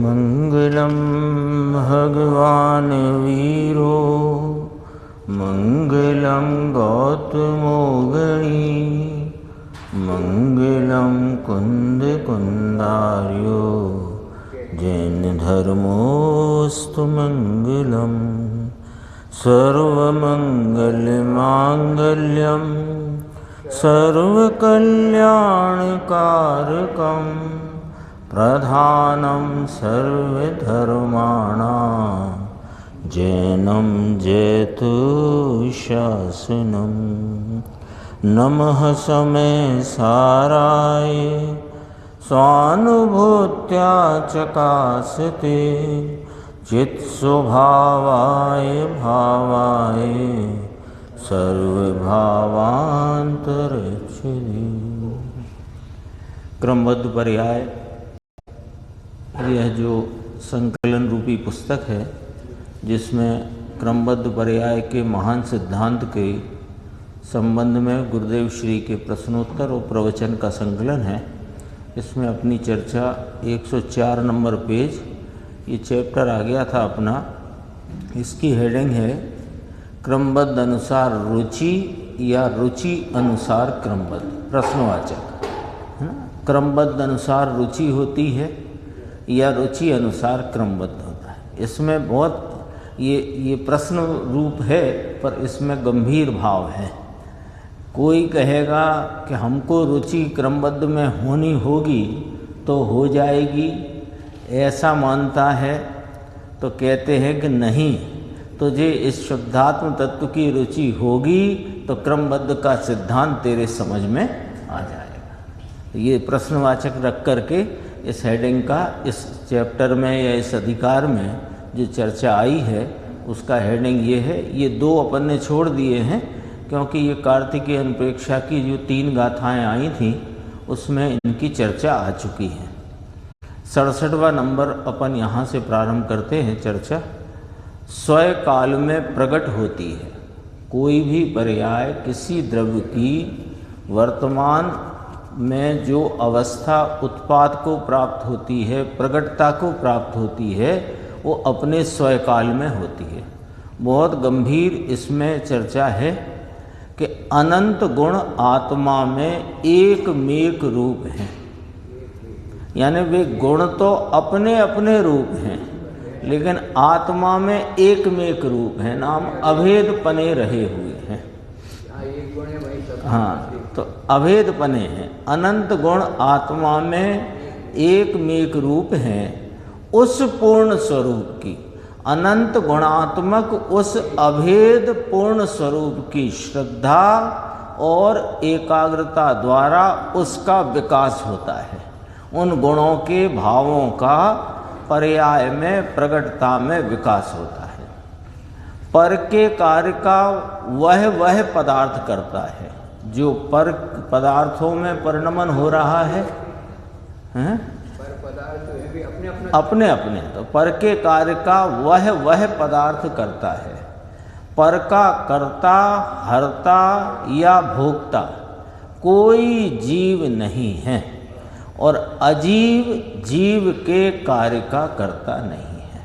मंगलम भगवान वीरो मंगलम गौतमो गणी मंगलम कुंद कुंदार्यो जैन धर्मोस्तु मंगलम सर्वमंगल मांगल्यम सर्वकल्याणकारकम प्रधानं सर्वधर्माणां जैनं जयतु शासनं। नमः समय साराय स्वानुभूत्या चकासते चित्स्वभावाय भावाय सर्वभावान्तरच्छति। क्रमबद्ध पर्याय यह जो संकलन रूपी पुस्तक है जिसमें क्रमबद्ध पर्याय के महान सिद्धांत के संबंध में गुरुदेव श्री के प्रश्नोत्तर और प्रवचन का संकलन है, इसमें अपनी चर्चा 104 नंबर पेज, ये चैप्टर आ गया था अपना। इसकी हेडिंग है क्रमबद्ध अनुसार रुचि या रुचि अनुसार क्रमबद्ध, प्रश्नवाचक है ना। क्रमबद्ध अनुसार रुचि होती है या रुचि अनुसार क्रमबद्ध होता है। इसमें बहुत ये प्रश्न रूप है पर इसमें गंभीर भाव है। कोई कहेगा कि हमको रुचि क्रमबद्ध में होनी होगी तो हो जाएगी, ऐसा मानता है तो कहते हैं कि नहीं, तुझे इस शुद्धात्म तत्व की रुचि होगी तो क्रमबद्ध का सिद्धांत तेरे समझ में आ जाएगा। ये प्रश्नवाचक रख करके इस हेडिंग का इस चैप्टर में या इस अधिकार में जो चर्चा आई है उसका हेडिंग ये है। ये दो अपन ने छोड़ दिए हैं क्योंकि ये कार्तिकेय अनुप्रेक्षा की जो 3 गाथाएं आई थीं उसमें इनकी चर्चा आ चुकी है। 67वां नंबर अपन यहाँ से प्रारंभ करते हैं चर्चा। स्वय काल में प्रकट होती है। कोई भी पर्याय किसी द्रव्य की वर्तमान में जो अवस्था उत्पाद को प्राप्त होती है, प्रकटता को प्राप्त होती है, वो अपने स्वय काल में होती है। बहुत गंभीर इसमें चर्चा है कि अनंत गुण आत्मा में एकमेक रूप हैं, यानी वे गुण तो अपने अपने रूप हैं लेकिन आत्मा में एकमेक रूप है, नाम अभेद पने रहे हुए हैं। हाँ, तो अभेद पने हैं। अनंत गुण आत्मा में एकमेक रूप हैं उस पूर्ण स्वरूप की, अनंत गुणात्मक उस अभेद पूर्ण स्वरूप की श्रद्धा और एकाग्रता द्वारा उसका विकास होता है। उन गुणों के भावों का पर्याय में प्रकटता में विकास होता है। पर के कार्य का वह पदार्थ करता है जो पर पदार्थों में परिणमन हो रहा है, हैं? अपने अपने तो पर के कार्य का वह पदार्थ करता है। पर का कर्ता, हर्ता या भोक्ता कोई जीव नहीं है और अजीव जीव के कार्य का कर्ता नहीं है।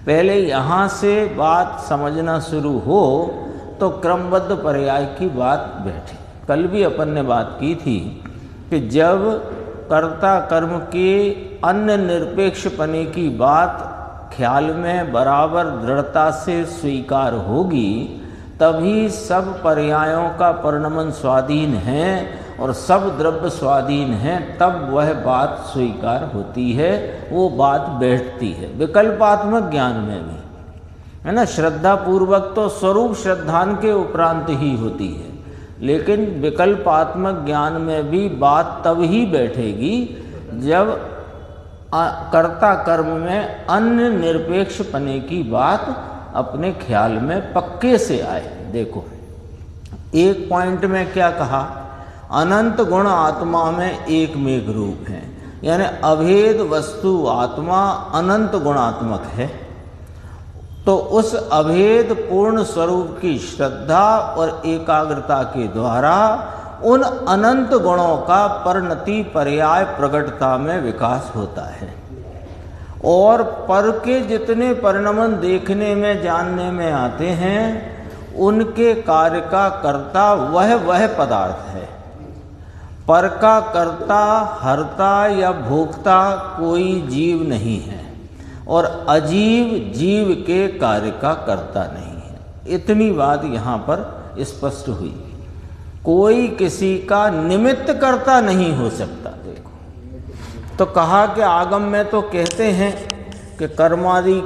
पहले यहाँ से बात समझना शुरू हो तो क्रमबद्ध पर्याय की बात बैठी। कल भी अपन ने बात की थी कि जब कर्ता कर्म के अन्य निरपेक्ष पने की बात ख्याल में बराबर दृढ़ता से स्वीकार होगी तभी सब पर्यायों का परिणमन स्वाधीन है और सब द्रव्य स्वाधीन है, तब वह बात स्वीकार होती है, वो बात बैठती है। विकल्पात्मक ज्ञान में भी है ना, श्रद्धा पूर्वक तो स्वरूप श्रद्धान के उपरांत ही होती है, लेकिन विकल्पात्मक ज्ञान में भी बात तब ही बैठेगी जब कर्ता कर्म में अन्य निरपेक्ष पने की बात अपने ख्याल में पक्के से आए। देखो, एक पॉइंट में क्या कहा, अनंत गुण आत्मा में एकमेक रूप है, यानी अभेद वस्तु आत्मा अनंत गुणात्मक है। तो तो उस अभेद पूर्ण स्वरूप की श्रद्धा और एकाग्रता के द्वारा उन अनंत गुणों का परिणति पर्याय प्रगटता में विकास होता है। और पर के जितने परिणमन देखने में जानने में आते हैं उनके कार्य का कर्ता वह पदार्थ है। पर का कर्ता, हर्ता या भोक्ता कोई जीव नहीं है और अजीव जीव के कार्य का कर्ता नहीं है। इतनी बात यहाँ पर स्पष्ट हुई। कोई किसी का निमित्त कर्ता नहीं हो सकता। देखो, तो कहा कि आगम में तो कहते हैं कि कर्मादि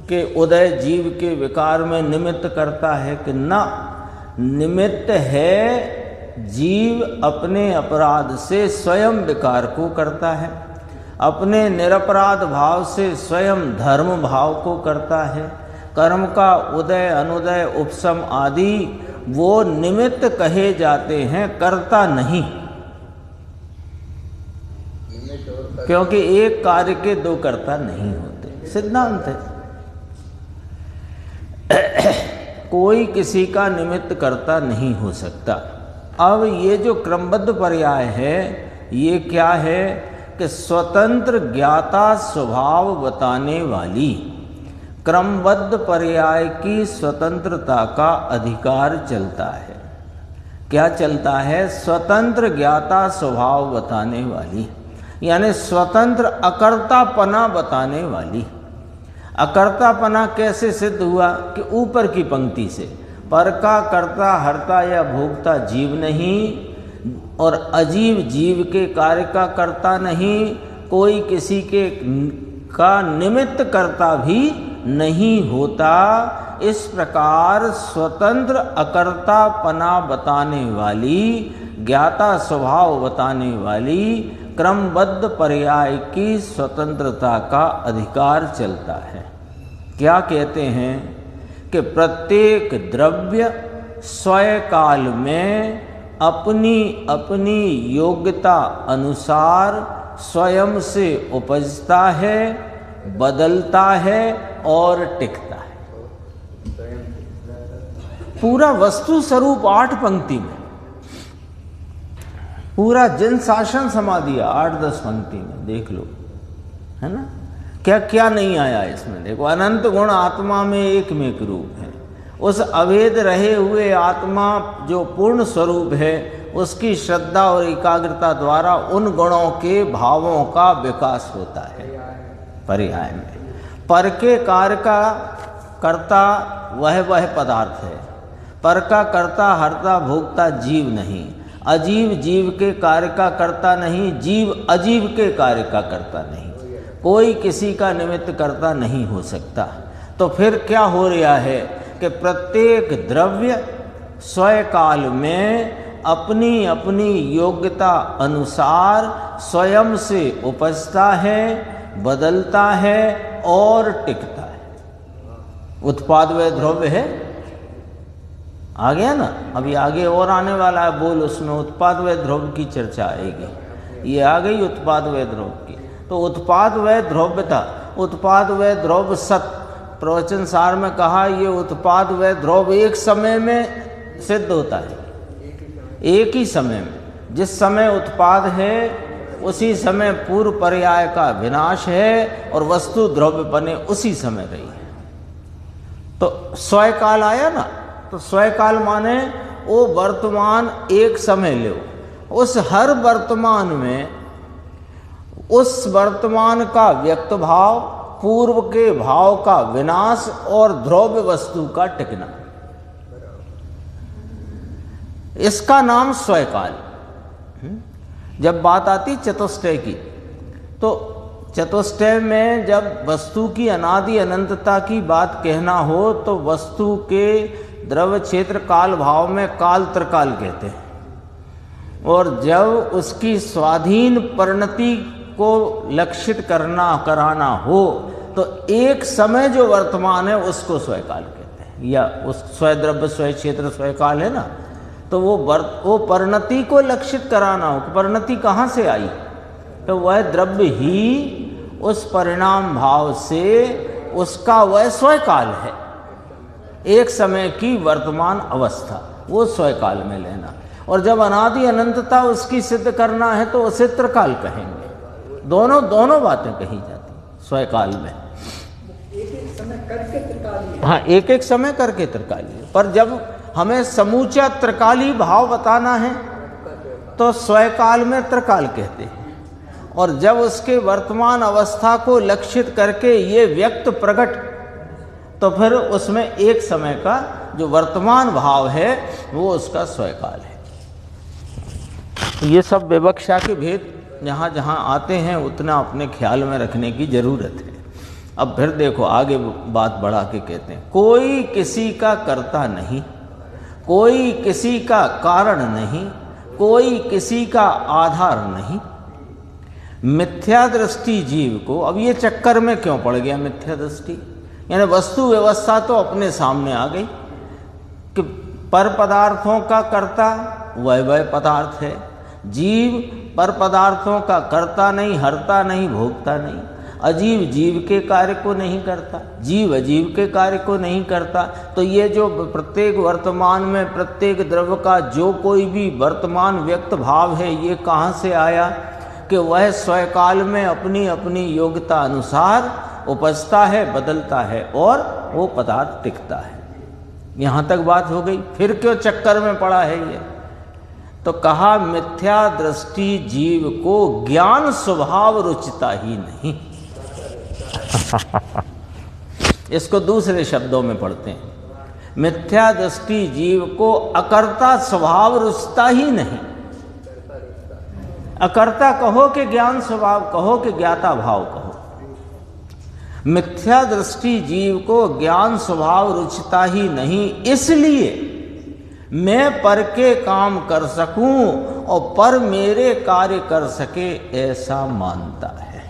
के उदय जीव के विकार में निमित्त करता है, कि न निमित्त है जीव अपने अपराध से स्वयं विकार को करता है, अपने निरपराध भाव से स्वयं धर्म भाव को करता है। कर्म का उदय अनुदय उपशम आदि वो निमित्त कहे जाते हैं, कर्ता नहीं, क्योंकि एक कार्य के दो कर्ता नहीं होते, सिद्धांत है। कोई किसी का निमित्त कर्ता नहीं हो सकता। अब ये जो क्रमबद्ध पर्याय है ये क्या है कि स्वतंत्र ज्ञाता स्वभाव बताने वाली क्रमबद्ध पर्याय की स्वतंत्रता का अधिकार चलता है। क्या चलता है? स्वतंत्र ज्ञाता स्वभाव बताने वाली, यानी स्वतंत्र अकर्तापना बताने वाली। अकर्तापना कैसे सिद्ध हुआ? कि ऊपर की पंक्ति से, पर का कर्ता हर्ता या भोक्ता जीव नहीं और अजीव जीव के कार्य का कर्ता नहीं, कोई किसी के का निमित्त कर्ता भी नहीं होता। इस प्रकार स्वतंत्र अकर्तापना बताने वाली, ज्ञाता स्वभाव बताने वाली क्रमबद्ध पर्याय की स्वतंत्रता का अधिकार चलता है। क्या कहते हैं कि प्रत्येक द्रव्य स्वकाल में अपनी अपनी योग्यता अनुसार स्वयं से उपजता है, बदलता है और टिकता है। पूरा वस्तु स्वरूप 8 पंक्ति में पूरा जन शासन समा दिया 8-10 पंक्ति में, देख लो, है ना। क्या क्या नहीं आया इसमें? देखो, अनंत गुण आत्मा में एक रूप है। उस अभेद रहे हुए आत्मा जो पूर्ण स्वरूप है उसकी श्रद्धा और एकाग्रता द्वारा उन गुणों के भावों का विकास होता है पर्याय में। पर के कार्य का कर्ता वह पदार्थ है। पर का कर्ता हर्ता भोक्ता जीव नहीं, अजीव जीव के कार्य का कर्ता नहीं, जीव अजीव के कार्य का कर्ता नहीं, कोई किसी का निमित्त कर्ता नहीं हो सकता। तो फिर क्या हो रहा है कि प्रत्येक द्रव्य स्वकाल में अपनी अपनी योग्यता अनुसार स्वयं से उपजता है, बदलता है और टिकता है। उत्पाद व द्रव्य है, आ गया ना। अभी आगे और आने वाला है बोल, उसमें उत्पाद व द्रव्य की चर्चा आएगी। ये आ गई उत्पाद व द्रव्य की। तो उत्पाद व द्रव्य था, उत्पाद व द्रव्य सत प्रवचन सार में कहा, ये उत्पाद व द्रव्य एक समय में सिद्ध होता है, एक ही समय में। जिस समय उत्पाद है उसी समय पूर्व पर्याय का विनाश है और वस्तु द्रव्य बने उसी समय रही है। तो स्वकाल आया ना, तो स्वकाल माने वो वर्तमान एक समय लो, उस हर वर्तमान में उस वर्तमान का व्यक्त भाव, पूर्व के भाव का विनाश और द्रव्य वस्तु का टिकना, इसका नाम स्वकाल। जब बात आती चतुष्टय की, तो चतुष्टय में जब वस्तु की अनादि अनंतता की बात कहना हो तो वस्तु के द्रव्य क्षेत्र काल भाव में काल त्रिकाल कहते हैं। और जब उसकी स्वाधीन परिणति को लक्षित कराना हो तो एक समय जो वर्तमान है उसको स्वकाल कहते हैं, या उस स्वद्रव्य स्व क्षेत्र स्वकाल है ना। तो वो परिणति को लक्षित कराना हो, परिणति कहाँ से आई? तो वह द्रव्य ही उस परिणाम भाव से उसका वह स्वकाल है, एक समय की वर्तमान अवस्था, वो स्वकाल में लेना। और जब अनादि अनंतता उसकी सिद्ध करना है तो उसे त्रिकाल कहेंगे। दोनों बातें कही जाती स्वकाल में। एक एक समय करके त्रिकाली, हाँ, एक एक समय करके त्रिकाली। पर जब हमें समूचा त्रिकाली भाव बताना है तो स्वकाल में त्रिकाल कहते हैं। और जब उसके वर्तमान अवस्था को लक्षित करके ये व्यक्त प्रकट, तो फिर उसमें एक समय का जो वर्तमान भाव है वो उसका स्वकाल है। ये सब विवक्षा के भेद जहाँ जहाँ आते हैं उतना अपने ख्याल में रखने की जरूरत है। अब फिर देखो आगे बात बढ़ा के कहते हैं, कोई किसी का कर्ता नहीं, कोई किसी का कारण नहीं, कोई किसी का आधार नहीं। मिथ्या दृष्टि जीव को, अब ये चक्कर में क्यों पड़ गया मिथ्या दृष्टि, यानी वस्तु व्यवस्था तो अपने सामने आ गई कि पर पदार्थों का कर्ता वह पदार्थ है, जीव पर पदार्थों का कर्ता नहीं, हरता नहीं, भोगता नहीं। अजीव जीव के कार्य को नहीं करता, जीव अजीव के कार्य को नहीं करता। तो ये जो प्रत्येक वर्तमान में प्रत्येक द्रव्य का जो कोई भी वर्तमान व्यक्त भाव है, ये कहाँ से आया कि वह स्वकाल में अपनी अपनी योग्यता अनुसार उपजता है, बदलता है और वो पदार्थ टिकता है। यहाँ तक बात हो गई। फिर क्यों चक्कर में पड़ा है ये? तो कहा मिथ्या दृष्टि जीव को ज्ञान स्वभाव रुचिता ही नहीं। इसको दूसरे शब्दों में पढ़ते हैं, मिथ्या दृष्टि जीव को अकर्ता स्वभाव रुचता ही नहीं। अकर्ता कहो कि ज्ञान स्वभाव कहो कि ज्ञाता भाव कहो, मिथ्या दृष्टि जीव को ज्ञान स्वभाव रुचता ही नहीं। इसलिए मैं पर के काम कर सकूं और पर मेरे कार्य कर सके ऐसा मानता है।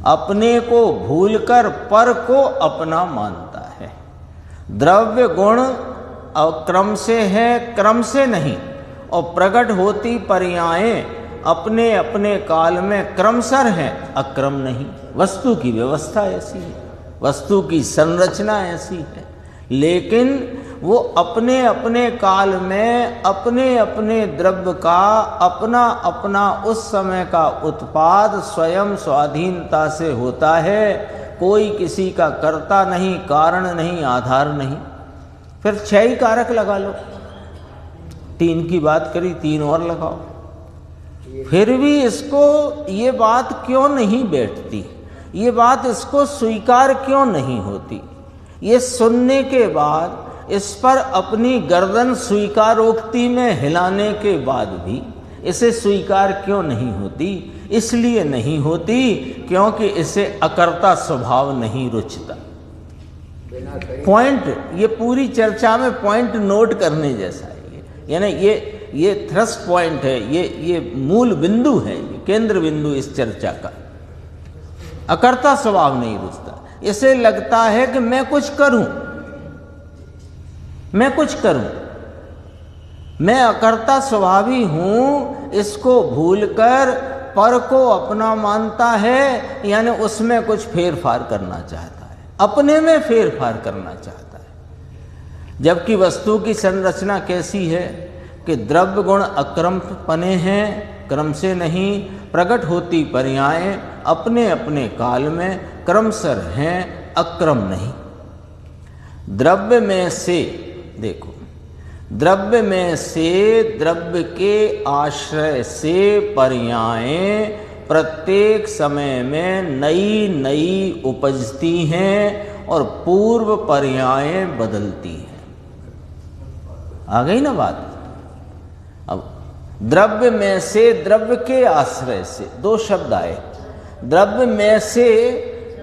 अपने को भूलकर पर को अपना मानता है। द्रव्य गुण क्रम से है, क्रम से नहीं। और प्रकट होती पर्यायें अपने अपने काल में क्रमशः हैं, अक्रम नहीं। वस्तु की व्यवस्था ऐसी है, वस्तु की संरचना ऐसी है, लेकिन वो अपने अपने काल में अपने अपने द्रव्य का अपना अपना उस समय का उत्पाद स्वयं स्वाधीनता से होता है। कोई किसी का कर्ता नहीं, कारण नहीं, आधार नहीं। फिर 6 ही कारक लगा लो, 3 की बात करी, 3 और लगाओ। फिर भी इसको ये बात क्यों नहीं बैठती, ये बात इसको स्वीकार क्यों नहीं होती? ये सुनने के बाद, इस पर अपनी गर्दन स्वीकारोक्ति में हिलाने के बाद भी इसे स्वीकार क्यों नहीं होती? इसलिए नहीं होती क्योंकि इसे अकर्ता स्वभाव नहीं रुचता। पॉइंट, ये पूरी चर्चा में पॉइंट नोट करने जैसा है, यानी ये थ्रस्ट पॉइंट है, ये मूल बिंदु है, ये केंद्र बिंदु इस चर्चा का। अकर्ता स्वभाव नहीं रुचता। इसे लगता है कि मैं कुछ करूं, मैं कुछ करूं, मैं अकर्ता स्वभावी हूं, इसको भूलकर पर को अपना मानता है, यानी उसमें कुछ फेरफार करना चाहता है, अपने में फेरफार करना चाहता है। जबकि वस्तु की संरचना कैसी है कि द्रव्य गुण अक्रम पने हैं, क्रम से नहीं। प्रकट होती पर्यायें अपने अपने काल में क्रमशः हैं, अक्रम नहीं। द्रव्य में से, देखो, द्रव्य में से द्रव्य के आश्रय से पर्यायें प्रत्येक समय में नई नई उपजती हैं और पूर्व पर्यायें बदलती हैं। आ गई ना बात? अब द्रव्य में से, द्रव्य के आश्रय से, 2 शब्द आए। द्रव्य में से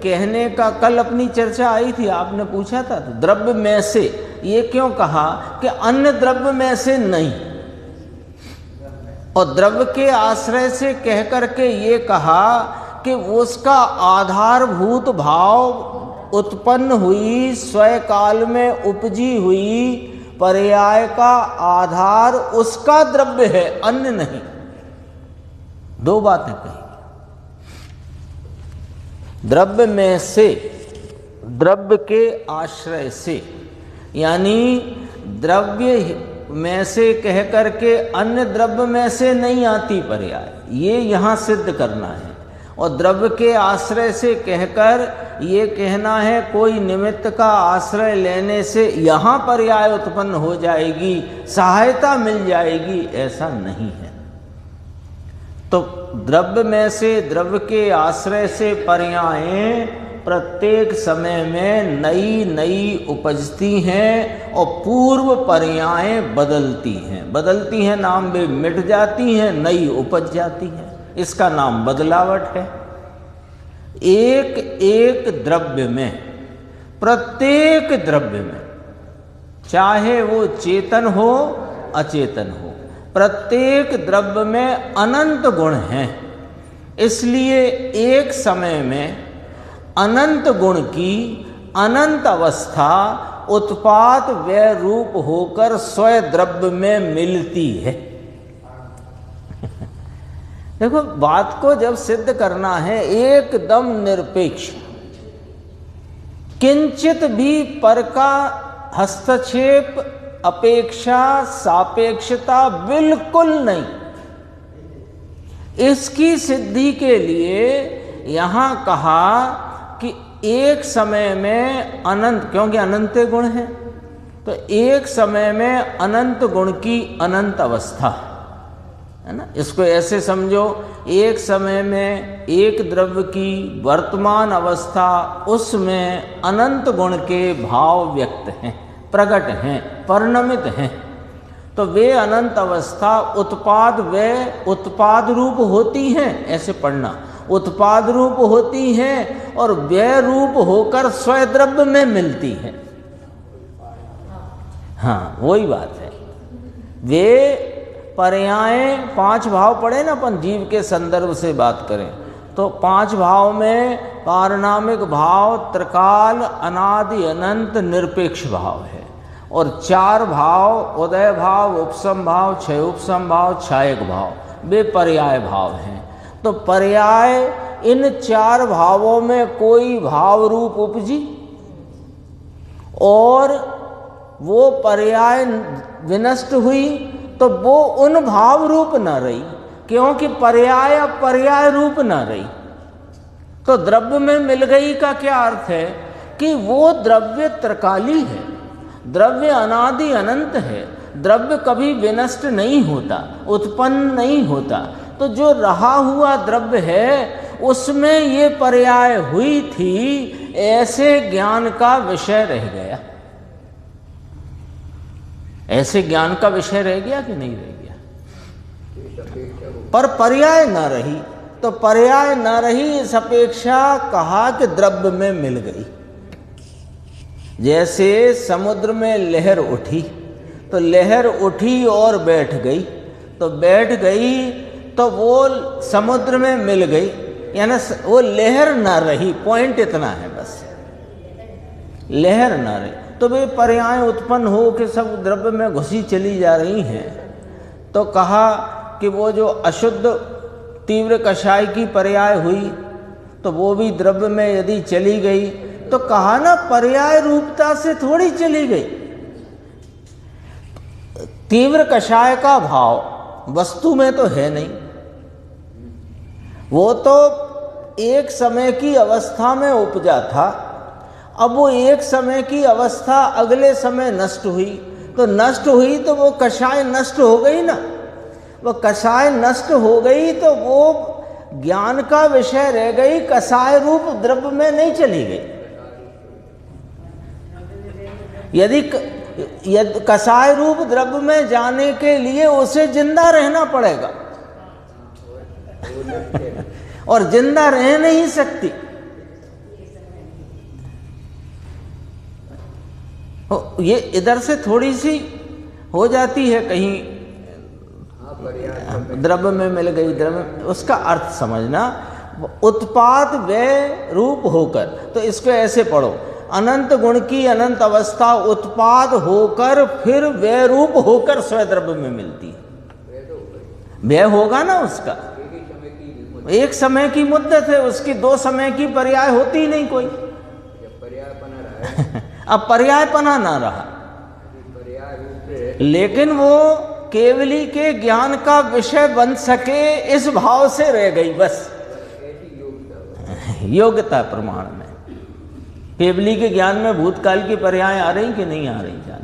कहने का कल अपनी चर्चा आई थी, आपने पूछा था, तो द्रव्य में से ये क्यों कहा कि अन्य द्रव्य में से नहीं, और द्रव्य के आश्रय से कह करके ये कहा कि उसका आधारभूत भाव उत्पन्न हुई, स्वकाल में उपजी हुई पर्याय का आधार उसका द्रव्य है, अन्य नहीं। 2 बातें कही। द्रव्य में से द्रव्य के आश्रय से, यानी द्रव्य में से कह करके अन्य द्रव्य में से नहीं आती पर्याय, ये यहाँ सिद्ध करना है। और द्रव्य के आश्रय से कहकर ये कहना है कोई निमित्त का आश्रय लेने से यहाँ पर्याय उत्पन्न हो जाएगी, सहायता मिल जाएगी, ऐसा नहीं है। तो द्रव्य में से, द्रव्य के आश्रय से पर्यायें प्रत्येक समय में नई नई उपजती हैं और पूर्व पर्यायें बदलती हैं, नाम भी मिट जाती हैं, नई उपज जाती हैं। इसका नाम बदलावट है। एक एक द्रव्य में, प्रत्येक द्रव्य में, चाहे वो चेतन हो अचेतन हो, प्रत्येक द्रव्य में अनंत गुण हैं। इसलिए एक समय में अनंत गुण की अनंत अवस्था उत्पाद व रूप होकर स्वयं द्रव्य में मिलती है। देखो, बात को जब सिद्ध करना है एकदम निरपेक्ष, किंचित भी पर का हस्तक्षेप, अपेक्षा, सापेक्षता बिल्कुल नहीं। इसकी सिद्धि के लिए यहां कहा कि एक समय में अनंत, क्योंकि अनंत गुण है, तो एक समय में अनंत गुण की अनंत अवस्था है ना। इसको ऐसे समझो, एक समय में एक द्रव्य की वर्तमान अवस्था, उसमें अनंत गुण के भाव व्यक्त हैं, प्रकट हैं, परिणमित हैं। तो वे अनंत अवस्था उत्पाद व उत्पाद रूप होती हैं, ऐसे पढ़ना, उत्पाद रूप होती हैं और व्यय रूप होकर स्वयं द्रव्य में मिलती है। हाँ, वही बात है। वे पर्यायें, 5 भाव पढ़े ना अपन, जीव के संदर्भ से बात करें तो 5 भाव में पारणामिक भाव, त्रिकाल, अनादि, अनंत, निरपेक्ष भाव है। और 4 भाव, उदय भाव, उपसम भाव, क्षय उपसम भाव, क्षायक भाव, वे पर्याय भाव हैं। तो पर्याय, इन 4 भावों में कोई भाव रूप उपजी और वो पर्याय विनष्ट हुई तो वो उन भाव रूप न रही, क्योंकि पर्याय अब पर्याय रूप न रही। तो द्रव्य में मिल गई का क्या अर्थ है कि वो द्रव्य त्रिकाली है, द्रव्य अनादि अनंत है, द्रव्य कभी विनष्ट नहीं होता, उत्पन्न नहीं होता। तो जो रहा हुआ द्रव्य है उसमें ये पर्याय हुई थी, ऐसे ज्ञान का विषय रह गया। ऐसे ज्ञान का विषय रह गया कि नहीं रह गया? पर पर्याय न रही, तो पर्याय न रही, इस अपेक्षा कहा कि द्रव्य में मिल गई। जैसे समुद्र में लहर उठी, तो लहर उठी और बैठ गई, तो बैठ गई तो वो समुद्र में मिल गई, यानी वो लहर न रही। पॉइंट इतना है बस, लहर न रही। तो वे पर्याय उत्पन्न हो के सब द्रव्य में घुसी चली जा रही हैं। तो कहा कि वो जो अशुद्ध तीव्र कषाय की पर्याय हुई तो वो भी द्रव्य में यदि चली गई, तो कहा ना पर्याय रूपता से थोड़ी चली गई। तीव्र कषाय का भाव वस्तु में तो है नहीं, वो तो एक समय की अवस्था में उपजा था। अब वो एक समय की अवस्था अगले समय नष्ट हुई, तो नष्ट हुई तो वो कषाय नष्ट हो गई ना। वो कषाय नष्ट हो गई तो वो ज्ञान का विषय रह गई, कषाय रूप द्रव्य में नहीं चली गई। यदि कषाय रूप द्रव्य में जाने के लिए उसे जिंदा रहना पड़ेगा और जिंदा रह नहीं सकती। ये इधर से थोड़ी सी हो जाती है, कहीं द्रव्य में मिल गई, द्रव्य, उसका अर्थ समझना, उत्पाद व रूप होकर। तो इसको ऐसे पढ़ो, अनंत गुण की अनंत अवस्था उत्पाद होकर फिर वे रूप होकर स्वयं द्रव्य में मिलती है। व्यय होगा ना उसका, एक समय की मुद्दत है उसकी, 2 समय की पर्याय होती ही नहीं कोई। अब पर्यायपना ना रहा, लेकिन वो केवली के ज्ञान का विषय बन सके इस भाव से रह गई बस। योग्यता प्रमाण में केवली के ज्ञान में भूतकाल की पर्याय आ रही कि नहीं आ रही जान,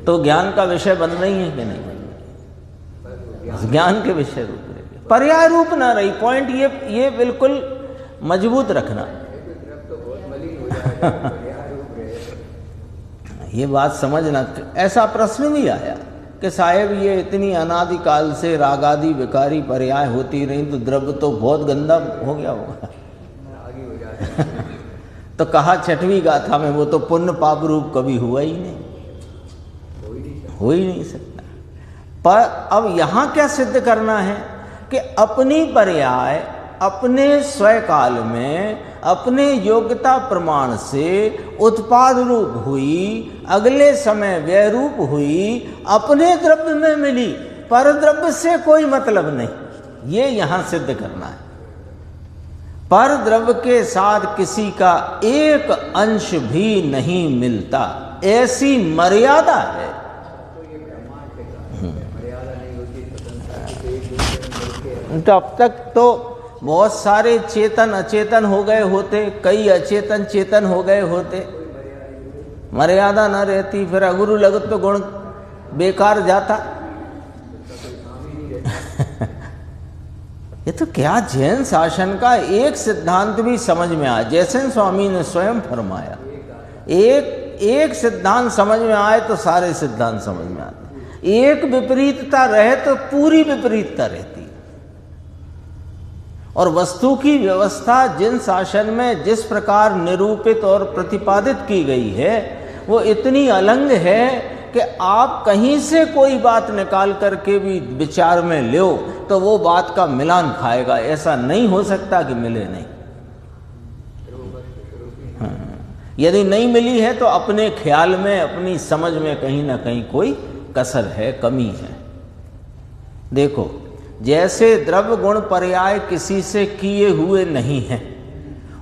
तो ज्ञान का विषय बन रही है कि नहीं बन रही, ज्ञान के विषय रूप रही, पर्याय रूप ना रही। पॉइंट ये बिल्कुल मजबूत रखना। ये बात समझना। ऐसा प्रश्न भी आया कि साहेब ये इतनी अनादिकाल से रागादि विकारी पर्याय होती रही तो द्रव्य तो बहुत गंदा हो गया होगा। तो कहा छठवीं गाथा में वो तो पुण्य पाप रूप कभी हुआ ही नहीं, हो ही नहीं सकता। पर अब यहां क्या सिद्ध करना है कि अपनी पर्याय अपने स्वकाल में अपने योग्यता प्रमाण से उत्पाद रूप हुई, अगले समय व्यय रूप हुई, अपने द्रव्य में मिली, पर द्रव्य से कोई मतलब नहीं, ये यहां सिद्ध करना है। पर द्रव्य के साथ किसी का एक अंश भी नहीं मिलता, ऐसी मर्यादा है। तो अब तक तो बहुत सारे चेतन अचेतन हो गए होते, कई अचेतन चेतन हो गए होते, मर्यादा न रहती, फिर अगुरु लगत तो गुण बेकार जाता। ये तो क्या जैन शासन का एक सिद्धांत भी समझ में आया, जैसे स्वामी ने स्वयं फरमाया, एक सिद्धांत समझ में आए तो सारे सिद्धांत समझ में आते, एक विपरीतता रहे तो पूरी विपरीतता रहती। और वस्तु की व्यवस्था जिन शासन में जिस प्रकार निरूपित और प्रतिपादित की गई है वो इतनी अलंग है कि आप कहीं से कोई बात निकाल करके भी विचार में लो तो वो बात का मिलान खाएगा, ऐसा नहीं हो सकता कि मिले नहीं। यदि नहीं मिली है तो अपने ख्याल में अपनी समझ में कहीं ना कहीं कोई कसर है, कमी है। देखो जैसे द्रव्य गुण पर्याय किसी से किए हुए नहीं हैं,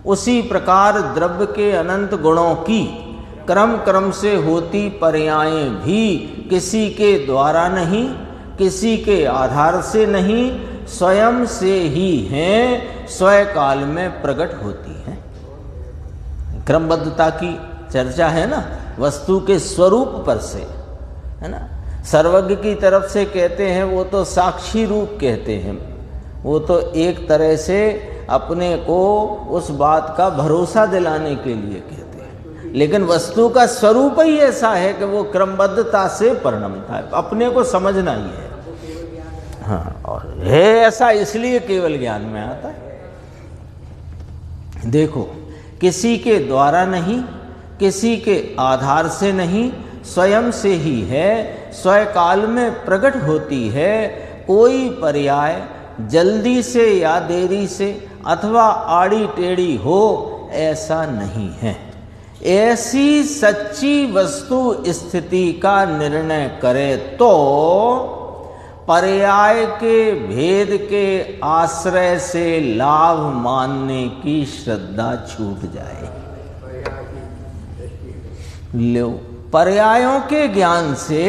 उसी प्रकार द्रव्य के अनंत गुणों की क्रम क्रम से होती पर्यायें भी किसी के द्वारा नहीं, किसी के आधार से नहीं, स्वयं से ही हैं, स्वकाल में प्रकट होती हैं। क्रमबद्धता की चर्चा है ना, वस्तु के स्वरूप पर से, है ना। सर्वज्ञ की तरफ से कहते हैं वो तो साक्षी रूप कहते हैं, वो तो एक तरह से अपने को उस बात का भरोसा दिलाने के लिए कहते हैं, लेकिन वस्तु का स्वरूप ही ऐसा है कि वो क्रमबद्धता से परिणमता है, अपने को समझना ही है। हाँ, और है ऐसा इसलिए केवल ज्ञान में आता है। देखो किसी के द्वारा नहीं, किसी के आधार से नहीं, स्वयं से ही है, स्वकाल में प्रकट होती है। कोई पर्याय जल्दी से या देरी से अथवा आड़ी टेढ़ी हो ऐसा नहीं है। ऐसी सच्ची वस्तु स्थिति का निर्णय करे तो पर्याय के भेद के आश्रय से लाभ मानने की श्रद्धा छूट जाए। लो पर्यायों के ज्ञान से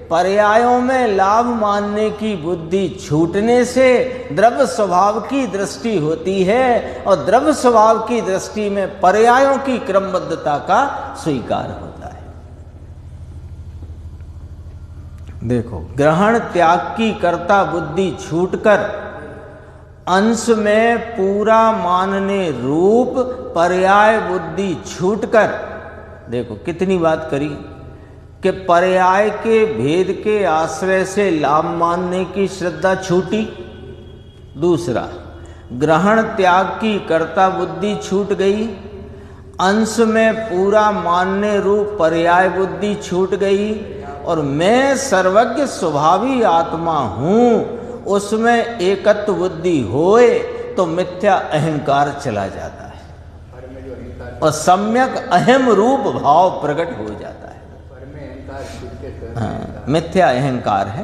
पर्यायों में लाभ मानने की बुद्धि छूटने से द्रव्य स्वभाव की दृष्टि होती है, और द्रव्य स्वभाव की दृष्टि में पर्यायों की क्रमबद्धता का स्वीकार होता है। देखो ग्रहण त्याग की कर्ता बुद्धि छूटकर अंश में पूरा मानने रूप पर्याय बुद्धि छूटकर, देखो कितनी बात करी कि पर्याय के भेद के आश्रय से लाभ मानने की श्रद्धा छूटी। दूसरा, ग्रहण त्याग की कर्ता बुद्धि छूट गई, अंश में पूरा मानने रूप पर्याय बुद्धि छूट गई, और मैं सर्वज्ञ स्वभावी आत्मा हूं उसमें एकत्व बुद्धि होए तो मिथ्या अहंकार चला जाता है और सम्यक अहम रूप भाव प्रकट हो जाता है। हाँ, मिथ्या अहंकार है।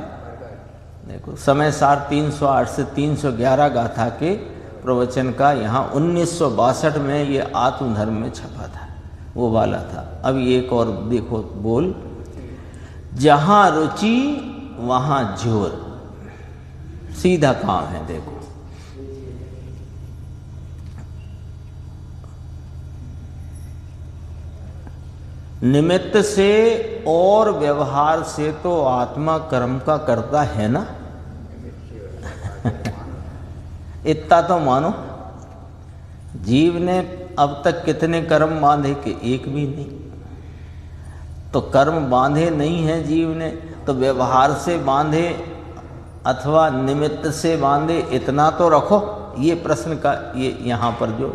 देखो समय सार 308 से 311 गाथा के प्रवचन का यहाँ 1962 में ये आत्मधर्म में छपा था। वो वाला था। अब एक और देखो बोल, जहाँ रुचि वहाँ जोर, सीधा काम है। देखो निमित्त से और व्यवहार से तो आत्मा कर्म का करता है ना। इतना तो मानो। जीव ने अब तक कितने कर्म बांधे कि एक भी नहीं। तो कर्म बांधे नहीं है जीव ने, तो व्यवहार से बांधे अथवा निमित्त से बांधे, इतना तो रखो। ये प्रश्न का ये यहाँ पर जो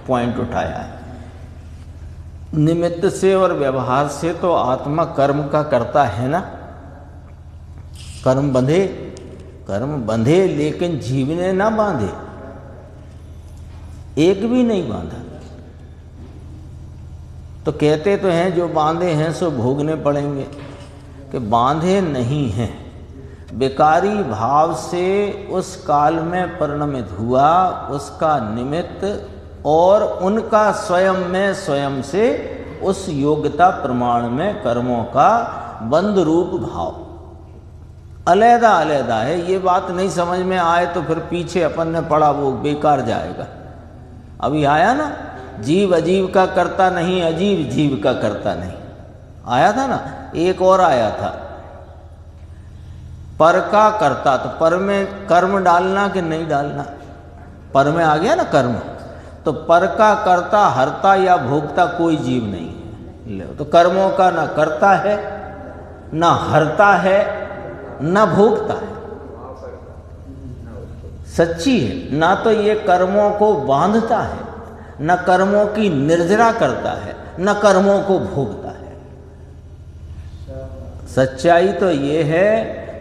पॉइंट उठाया है, निमित्त से और व्यवहार से तो आत्मा कर्म का करता है ना। कर्म बंधे लेकिन जीव ने ना बांधे, एक भी नहीं बांधा। तो कहते तो हैं जो बांधे हैं सो भोगने पड़ेंगे, कि बांधे नहीं हैं। बेकारी भाव से उस काल में परिणमित हुआ उसका निमित्त और उनका स्वयं से उस योग्यता प्रमाण में कर्मों का बंध रूप भाव अलग है। ये बात नहीं समझ में आए तो फिर पीछे अपन ने पढ़ा वो बेकार जाएगा। अभी आया ना, जीव अजीव का करता नहीं, अजीव जीव का करता नहीं, आया था ना। एक और आया था, पर का करता। तो पर में कर्म डालना कि नहीं डालना, पर में आ गया ना कर्म। तो पर का करता, हरता या भोगता कोई जीव नहीं है। ले तो कर्मों का ना करता है, ना हरता है, ना भोगता है। सच्ची है ना। तो ये कर्मों को बांधता है, न कर्मों की निर्जरा करता है, न कर्मों को भोगता है। सच्चाई तो ये है,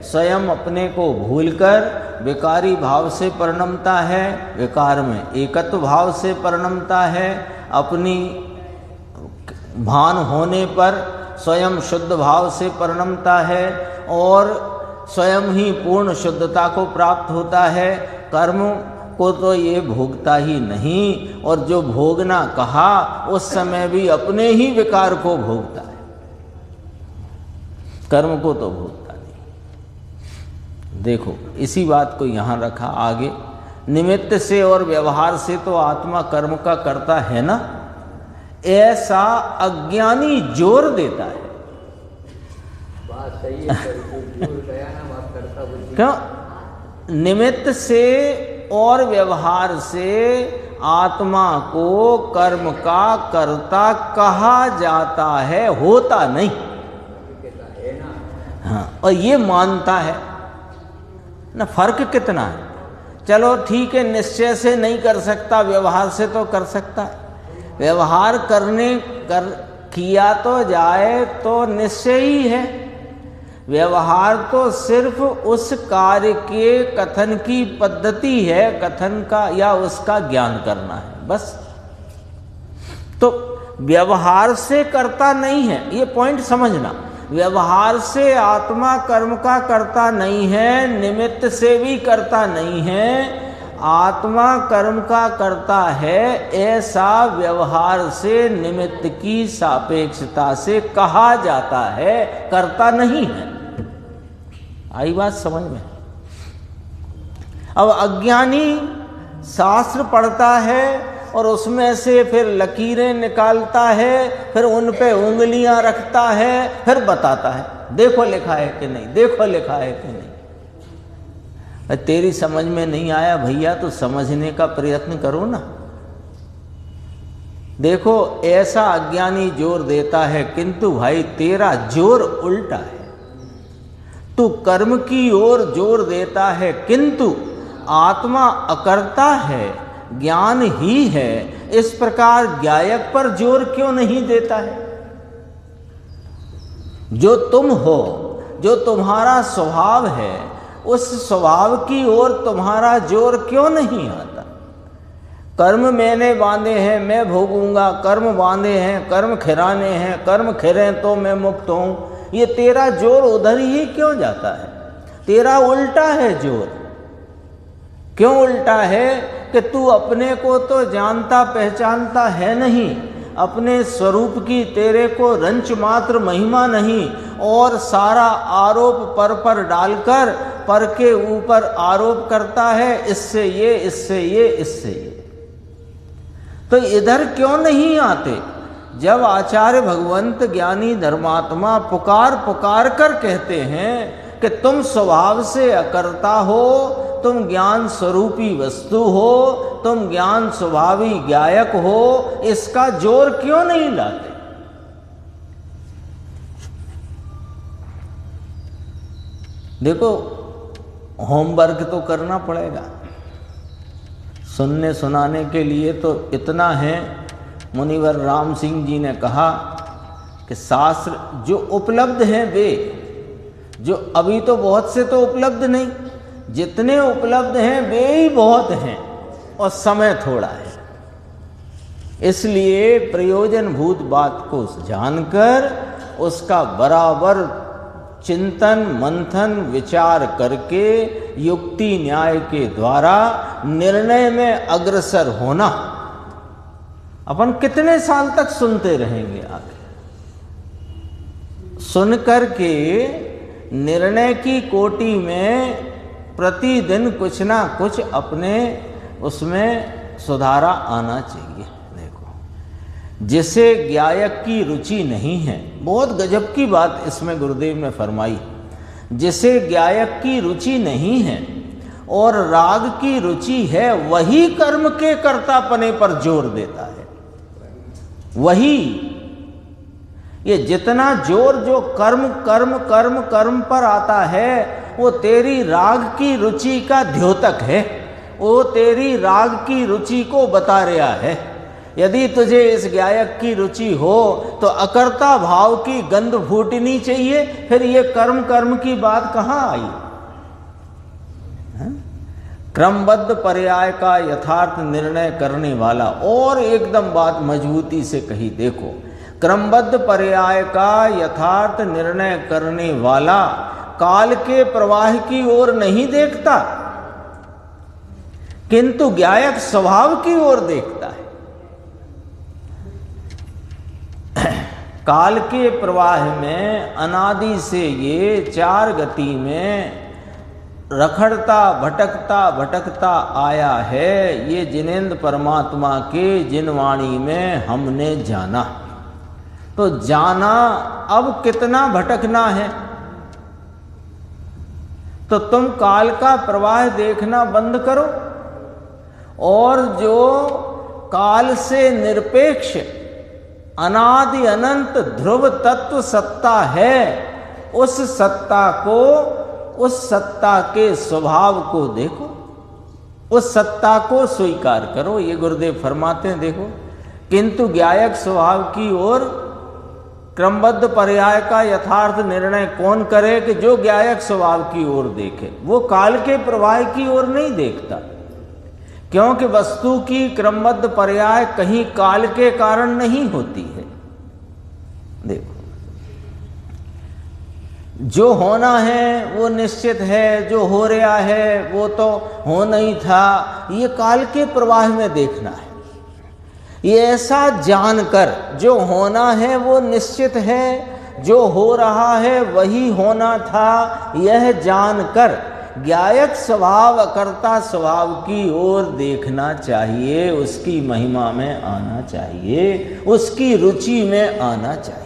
स्वयं अपने को भूलकर विकारी भाव से परिणमता है, विकार में एकत्व भाव से परिणमता है। अपनी भान होने पर स्वयं शुद्ध भाव से परिणमता है और स्वयं ही पूर्ण शुद्धता को प्राप्त होता है। कर्म को तो ये भोगता ही नहीं, और जो भोगना कहा उस समय भी अपने ही विकार को भोगता है, कर्म को तो भोगता नहीं। देखो इसी बात को यहाँ रखा आगे, निमित्त से और व्यवहार से तो आत्मा कर्म का करता है ना, ऐसा अज्ञानी जोर देता है। बात सही है, जोर गया ना, बात करता बुद्धि। क्यों? निमित्त से और व्यवहार से आत्मा को कर्म का कर्ता कहा जाता है, होता नहीं। हाँ, और ये मानता है ना। फर्क कितना है? चलो ठीक है, निश्चय से नहीं कर सकता, व्यवहार से तो कर सकता है। व्यवहार किया तो जाए तो निश्चय ही है। व्यवहार तो सिर्फ उस कार्य के कथन की पद्धति है, कथन का या उसका ज्ञान करना है, बस। तो व्यवहार से करता नहीं है, ये पॉइंट समझना। व्यवहार से आत्मा कर्म का करता नहीं है, निमित्त से भी करता नहीं है। आत्मा कर्म का करता है, ऐसा व्यवहार से निमित्त की सापेक्षता से कहा जाता है, करता नहीं है। आई बात समझ में? अब अज्ञानी शास्त्र पढ़ता है और उसमें से फिर लकीरें निकालता है, फिर उन पे उंगलियां रखता है, फिर बताता है देखो लिखा है कि नहीं, देखो लिखा है कि नहीं। तेरी समझ में नहीं आया भैया तो समझने का प्रयत्न करो ना। देखो ऐसा अज्ञानी जोर देता है, किंतु भाई तेरा जोर उल्टा है। तू कर्म की ओर जोर देता है, किंतु आत्मा अकर्ता है, ज्ञान ही है। इस प्रकार ज्ञायक पर जोर क्यों नहीं देता है? जो तुम हो, जो तुम्हारा स्वभाव है, उस स्वभाव की ओर तुम्हारा जोर क्यों नहीं आता? कर्म मैंने बांधे हैं, मैं भोगूंगा, कर्म बांधे हैं, कर्म खिराने हैं, कर्म खिरे तो मैं मुक्त हूं, ये तेरा जोर उधर ही क्यों जाता है? तेरा उल्टा है जोर। क्यों उल्टा है? कि तू अपने को तो जानता पहचानता है नहीं, अपने स्वरूप की तेरे को रंच मात्र महिमा नहीं, और सारा आरोप पर डालकर पर के ऊपर आरोप करता है, इससे ये, इससे ये, इससे ये। तो इधर क्यों नहीं आते? जब आचार्य भगवंत ज्ञानी धर्मात्मा पुकार पुकार कर कहते हैं कि तुम स्वभाव से अकर्ता हो, तुम ज्ञान स्वरूपी वस्तु हो, तुम ज्ञान स्वभावी ज्ञायक हो, इसका जोर क्यों नहीं लाते? देखो, होमवर्क तो करना पड़ेगा। सुनने सुनाने के लिए तो इतना है। मुनिवर राम सिंह जी ने कहा कि शास्त्र जो उपलब्ध हैं वे, जो अभी तो बहुत से तो उपलब्ध नहीं, जितने उपलब्ध हैं वे ही बहुत हैं और समय थोड़ा है। इसलिए प्रयोजनभूत बात को जानकर उसका बराबर चिंतन मंथन विचार करके युक्ति न्याय के द्वारा निर्णय में अग्रसर होना। अपन कितने साल तक सुनते रहेंगे? आगे सुन करके निर्णय की कोटि में प्रतिदिन कुछ ना कुछ अपने उसमें सुधारा आना चाहिए। देखो, जिसे ज्ञायक की रुचि नहीं है, बहुत गजब की बात इसमें गुरुदेव ने फरमाई, जिसे ज्ञायक की रुचि नहीं है और राग की रुचि है, वही कर्म के कर्तापने पर जोर देता है। वही, ये जितना जोर जो कर्म कर्म कर्म कर्म पर आता है, वो तेरी राग की रुचि का द्योतक है, वो तेरी राग की रुचि को बता रहा है। यदि तुझे इस ज्ञायक की रुचि हो तो अकर्ता भाव की गंध फूटनी चाहिए, फिर ये कर्म कर्म की बात कहाँ आई? क्रमबद्ध पर्याय का यथार्थ निर्णय करने वाला, और एकदम बात मजबूती से कही, देखो, क्रमबद्ध पर्याय का यथार्थ निर्णय करने वाला काल के प्रवाह की ओर नहीं देखता, किंतु ज्ञायक स्वभाव की ओर देखता है। काल के प्रवाह में अनादि से ये चार गति में रखड़ता भटकता भटकता आया है। ये जिनेंद्र परमात्मा के जिन वाणी में हमने जाना, तो जाना अब कितना भटकना है। तो तुम काल का प्रवाह देखना बंद करो, और जो काल से निरपेक्ष अनादि अनंत ध्रुव तत्व सत्ता है, उस सत्ता को, उस सत्ता के स्वभाव को देखो, उस सत्ता को स्वीकार करो। ये गुरुदेव फरमाते हैं, देखो, किंतु ज्ञायक स्वभाव की ओर क्रमबद्ध पर्याय का यथार्थ निर्णय कौन करे? कि जो ज्ञायक स्वभाव की ओर देखे, वो काल के प्रवाह की ओर नहीं देखता, क्योंकि वस्तु की क्रमबद्ध पर्याय कहीं काल के कारण नहीं होती है। देखो, जो होना है वो निश्चित है, जो हो रहा है वो तो होना ही था, ये काल के प्रवाह में देखना है। ये ऐसा जानकर, जो होना है वो निश्चित है, जो हो रहा है वही होना था, यह जानकर ज्ञायक स्वभाव अकर्ता स्वभाव की ओर देखना चाहिए, उसकी महिमा में आना चाहिए, उसकी रुचि में आना चाहिए।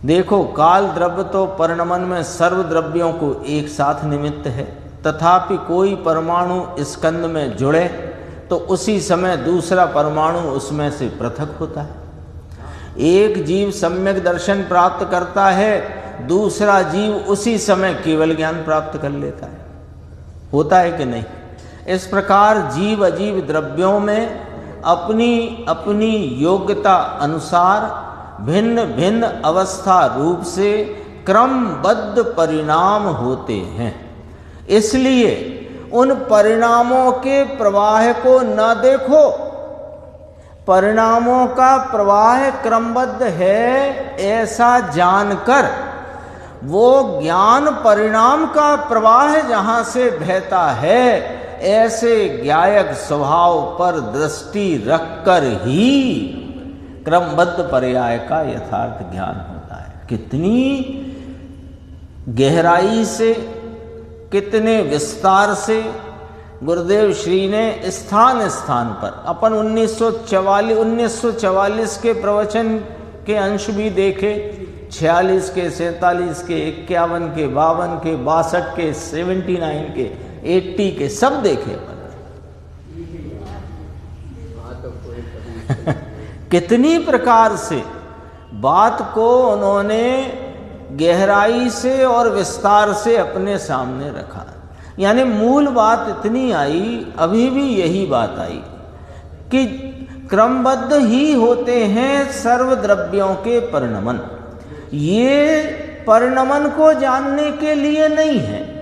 देखो, काल द्रव्य तो परिणमन में सर्व द्रव्यों को एक साथ निमित्त है, तथापि कोई परमाणु स्कंद में जुड़े तो उसी समय दूसरा परमाणु उसमें से पृथक होता है। एक जीव सम्यक दर्शन प्राप्त करता है, दूसरा जीव उसी समय केवल ज्ञान प्राप्त कर लेता है। होता है कि नहीं? इस प्रकार जीव अजीव द्रव्यों में अपनी अपनी योग्यता अनुसार भिन्न भिन्न अवस्था रूप से क्रमबद्ध परिणाम होते हैं। इसलिए उन परिणामों के प्रवाह को न देखो, परिणामों का प्रवाह क्रमबद्ध है ऐसा जानकर वो ज्ञान परिणाम का प्रवाह जहाँ से बहता है ऐसे ज्ञायक स्वभाव पर दृष्टि रखकर ही क्रमबद्ध पर्याय का यथार्थ ज्ञान होता है। कितनी गहराई से, कितने विस्तार से गुरुदेव श्री ने स्थान स्थान पर, अपन 1944 के प्रवचन के अंश भी देखे, 46 के, 47 के, 51 के, 52 के, 62 के, 79 के, 80 के, सब देखे अपन। कितनी प्रकार से बात को उन्होंने गहराई से और विस्तार से अपने सामने रखा। यानी मूल बात इतनी आई, अभी भी यही बात आई कि क्रमबद्ध ही होते हैं सर्व द्रव्यों के परिणमन। ये परिणमन को जानने के लिए नहीं है,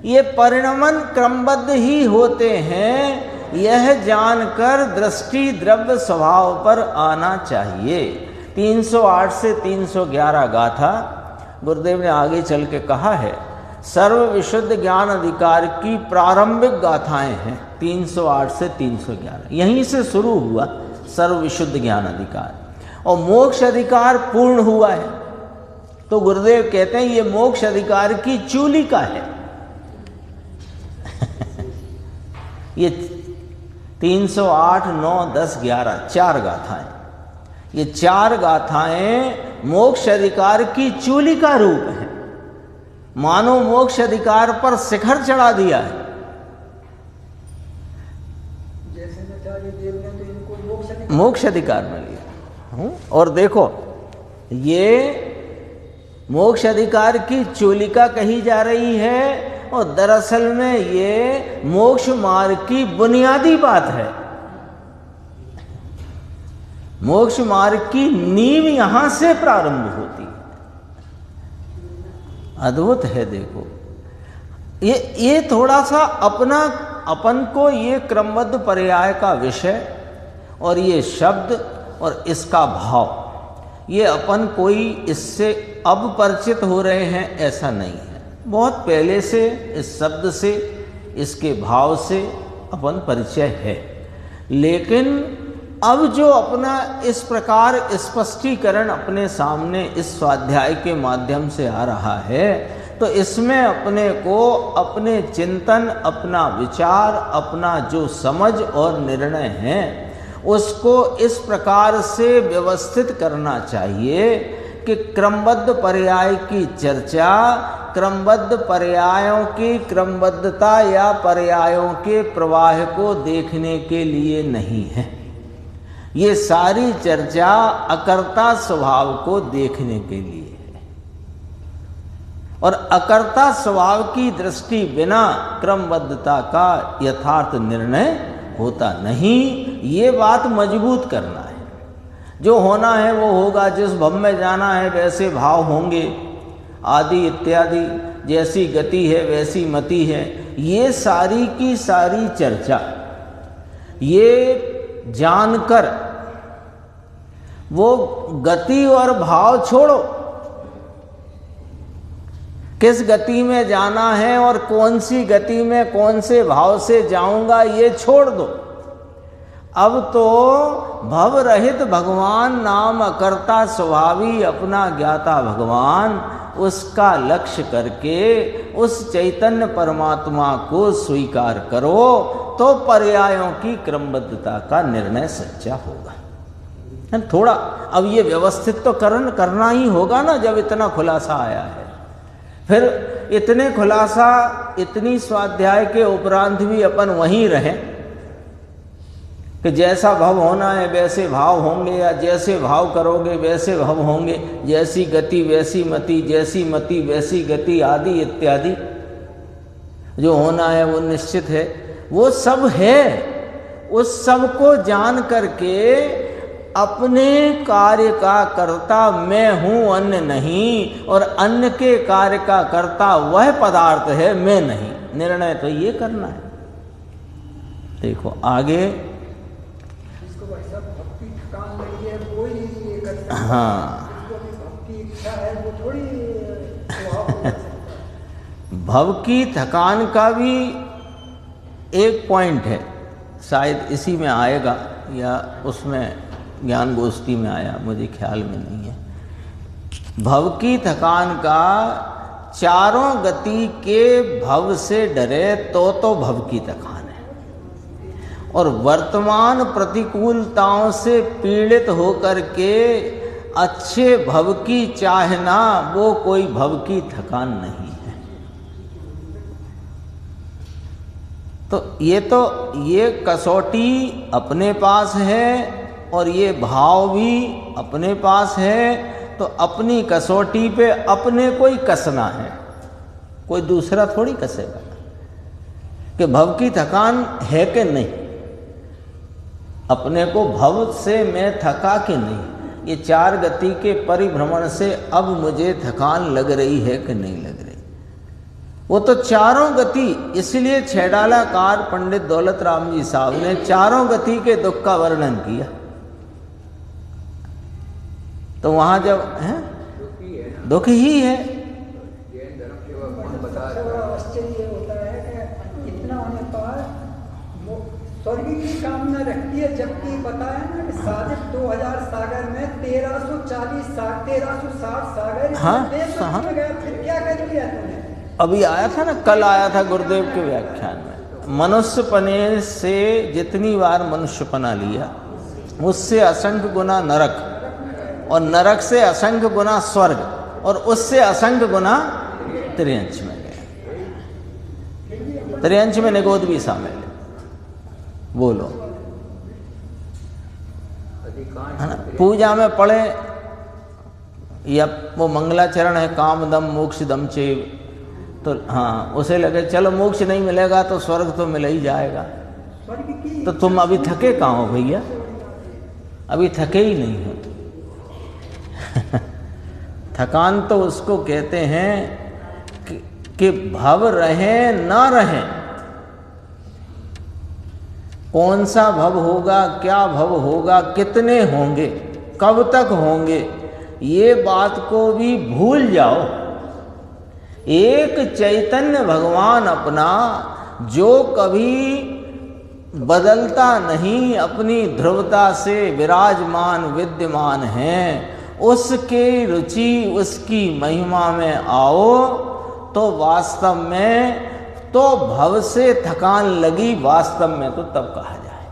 ये परिणमन क्रमबद्ध ही होते हैं, यह जानकर दृष्टि द्रव्य स्वभाव पर आना चाहिए। 308 से 311 गाथा गुरुदेव ने आगे चल के कहा है, सर्व विशुद्ध ज्ञान अधिकार की प्रारंभिक गाथाएं हैं 308 से 311। यहीं से शुरू हुआ सर्व विशुद्ध ज्ञान अधिकार, और मोक्ष अधिकार पूर्ण हुआ है। तो गुरुदेव कहते हैं ये मोक्ष अधिकार की चूलिका है। ये 308, 9, 10, 11 4 गाथाएं, ये 4 गाथाएं मोक्ष अधिकार की चूलिका रूप है। मानो मोक्ष अधिकार पर शिखर चढ़ा दिया है। मोक्ष अधिकार में लिया। और देखो ये मोक्ष अधिकार की चूलिका कही जा रही है, और दरअसल में ये मोक्ष मार्ग की बुनियादी बात है। मोक्ष मार्ग की नींव यहां से प्रारंभ होती है। अद्भुत है। देखो ये थोड़ा सा अपन को ये क्रमबद्ध पर्याय का विषय और ये शब्द और इसका भाव, ये अपन कोई इससे अब परिचित हो रहे हैं ऐसा नहीं है। बहुत पहले से इस शब्द से, इसके भाव से अपन परिचय है, लेकिन अब जो अपना इस प्रकार स्पष्टीकरण अपने सामने इस स्वाध्याय के माध्यम से आ रहा है, तो इसमें अपने को अपने चिंतन, अपना विचार, अपना जो समझ और निर्णय है उसको इस प्रकार से व्यवस्थित करना चाहिए कि क्रमबद्ध पर्याय की चर्चा क्रमबद्ध पर्यायों की क्रमबद्धता या पर्यायों के प्रवाह को देखने के लिए नहीं है। ये सारी चर्चा अकर्ता स्वभाव को देखने के लिए है, और अकर्ता स्वभाव की दृष्टि बिना क्रमबद्धता का यथार्थ निर्णय होता नहीं। ये बात मजबूत करना है। जो होना है वो होगा, जिस भव में जाना है वैसे भाव होंगे, आदि इत्यादि, जैसी गति है वैसी मति है। ये सारी की सारी चर्चा ये जानकर वो गति और भाव छोड़ो, किस गति में जाना है और कौन सी गति में कौन से भाव से जाऊंगा ये छोड़ दो। अब तो भव रहित भगवान नाम अकर्ता स्वभावी अपना ज्ञाता भगवान, उसका लक्ष्य करके उस चैतन्य परमात्मा को स्वीकार करो तो पर्यायों की क्रमबद्धता का निर्णय सच्चा होगा। थोड़ा अब ये व्यवस्थित तो करना ही होगा ना, जब इतना खुलासा आया है। फिर इतने खुलासा, इतनी स्वाध्याय के उपरांत भी अपन वहीं रहें कि जैसा भाव होना है वैसे भाव होंगे, या जैसे भाव करोगे वैसे भाव होंगे, जैसी गति वैसी मति, जैसी मति वैसी गति, आदि इत्यादि। जो होना है वो निश्चित है, वो सब है। उस सब को जान करके अपने कार्य का कर्ता मैं हूं, अन्य नहीं, और अन्य के कार्य का कर्ता वह पदार्थ है, मैं नहीं। निर्णय तो ये करना है। देखो आगे, हाँ, भव की थकान का भी एक पॉइंट है, शायद इसी में आएगा या उसमें ज्ञान गोष्ठी में आया, मुझे ख्याल में नहीं है। भव की थकान का चारों गति के भव से डरे तो भव की थकान है, और वर्तमान प्रतिकूलताओं से पीड़ित होकर के अच्छे भव की चाहना वो कोई भव की थकान नहीं है। तो ये कसौटी अपने पास है और ये भाव भी अपने पास है, तो अपनी कसौटी पे अपने को ही कसना है, कोई दूसरा थोड़ी कसेगा कि भव की थकान है कि नहीं। अपने को भव से मैं थका कि नहीं, ये चार गति के परिभ्रमण से अब मुझे थकान लग रही है कि नहीं लग रही। वो तो चारों गति, इसलिए छैडालाकार पंडित दौलत राम जी साहब ने चारों गति के दुख का वर्णन किया। तो वहां जब है दुख ही है, आश्चर्य होता है कि इतना होने पर वो स्वर्ग की कामना रखती है, जबकि बताया ना कि साजिद 2000 सागर में 1340 1360 सागर हाँ, में गया, फिर क्या कर लिया तुमने? अभी आया था ना, कल आया था गुरुदेव के व्याख्यान में, मनुष्यपने से जितनी बार मनुष्यपना लिया उससे असंख्य गुना नरक, और नरक से असंख्य गुना स्वर्ग, और उससे असंख्य गुना त्रियंच में गया। त्रियंच में निगोद भी शामिल है। बोलो, है ना? पूजा में पढ़े या वो मंगलाचरण है, काम दम मोक्ष दम चेव, तो हाँ उसे लगे चलो मोक्ष नहीं मिलेगा तो स्वर्ग तो मिल ही जाएगा। तो तुम अभी थके कहाँ हो भैया? अभी थके ही नहीं हो। थकान तो उसको कहते हैं कि भव रहे ना रहे, कौन सा भव होगा, क्या भव होगा, कितने होंगे, कब तक होंगे, ये बात को भी भूल जाओ। एक चैतन्य भगवान अपना जो कभी बदलता नहीं, अपनी ध्रुवता से विराजमान विद्यमान है, उसके रुचि उसकी महिमा में आओ तो वास्तव में तो भव से थकान लगी, वास्तव में तो तब कहा जाए।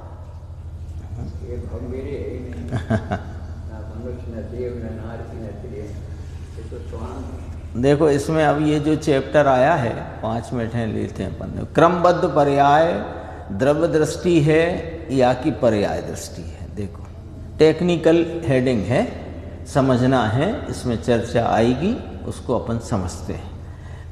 ये भव मेरे है ही नहीं, ना मनुष्य न देव न नारी न त्रिय, ये तो स्वांग। देखो इसमें अब ये जो चैप्टर आया है, 5 मिनट हैं लेते हैं अपन। क्रमबद्ध पर्याय द्रव्य दृष्टि है या कि पर्याय दृष्टि है। देखो टेक्निकल हेडिंग है, समझना है, इसमें चर्चा आएगी, उसको अपन समझते हैं।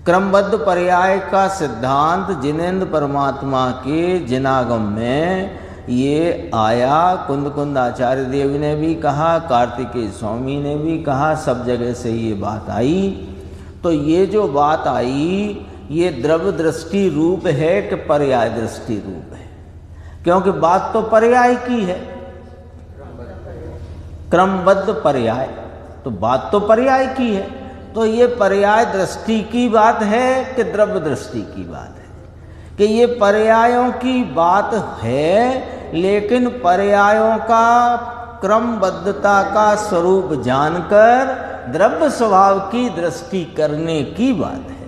क्रमबद्ध पर्याय का सिद्धांत जिनेन्द्र परमात्मा के जिनागम में ये आया। कुंद आचार्य देव ने भी कहा, कार्तिकेय स्वामी ने भी कहा, सब जगह से ये बात आई। तो ये जो बात आई ये द्रव्य दृष्टि रूप है कि पर्याय दृष्टि रूप है? क्योंकि बात तो पर्याय की है, क्रमबद्ध पर्याय, तो बात तो पर्याय की है। तो ये पर्याय दृष्टि की बात है कि द्रव्य दृष्टि की बात है? कि ये पर्यायों की बात है, लेकिन पर्यायों का क्रमबद्धता का स्वरूप जानकर द्रव्य स्वभाव की दृष्टि करने की बात है।